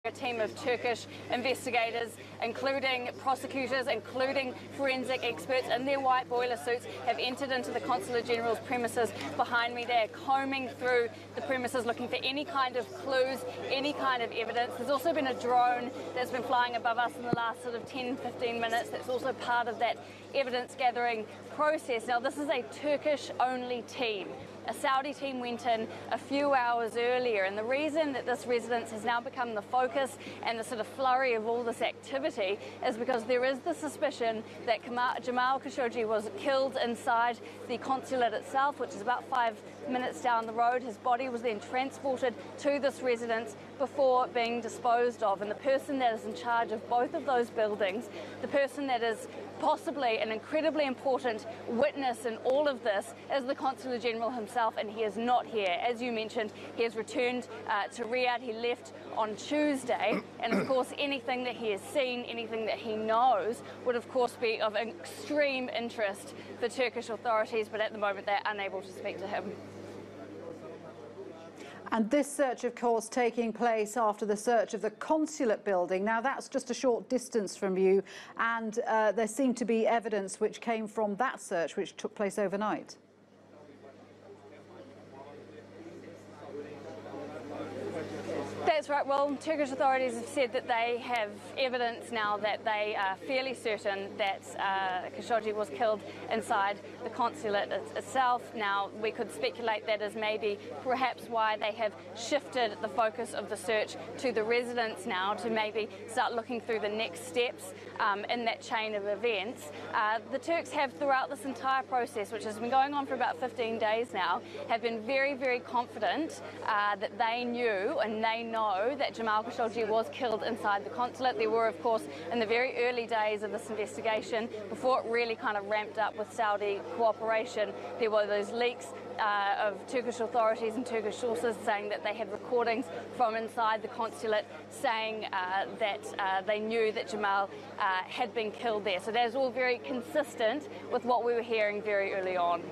A team of Turkish investigators, including prosecutors, including forensic experts in their white boiler suits, have entered into the Consulate General's premises behind me. They're combing through the premises looking for any kind of clues, any kind of evidence. There's also been a drone that's been flying above us in the last sort of 10-15 minutes. That's also part of that evidence gathering process. Now, this is a Turkish-only team. A Saudi team went in a few hours earlier, and the reason that this residence has now become the focus and the sort of flurry of all this activity is because there is the suspicion that Jamal Khashoggi was killed inside the consulate itself, which is about 5 minutes down the road. His body was then transported to this residence before being disposed of, and the person that is in charge of both of those buildings, the person that is possibly an incredibly important witness in all of this, is the Consul General himself, and he is not here. As you mentioned, he has returned to Riyadh. He left on Tuesday, and of course anything that he has seen, anything that he knows would of course be of extreme interest for Turkish authorities, but at the moment they're unable to speak to him. And this search, of course, taking place after the search of the consulate building. Now, that's just a short distance from you, and there seemed to be evidence which came from that search, which took place overnight. That's right. Well, Turkish authorities have said that they have evidence now that they are fairly certain that Khashoggi was killed inside the consulate itself. Now, we could speculate that is maybe perhaps why they have shifted the focus of the search to the residence now, to maybe start looking through the next steps in that chain of events. The Turks have, throughout this entire process, which has been going on for about 15 days now, have been very, very confident that they knew and they know that Jamal Khashoggi was killed inside the consulate. There were, of course, in the very early days of this investigation, before it really kind of ramped up with Saudi cooperation, there were those leaks of Turkish authorities and Turkish sources saying that they had recordings from inside the consulate saying that they knew that Jamal had been killed there. So that is all very consistent with what we were hearing very early on.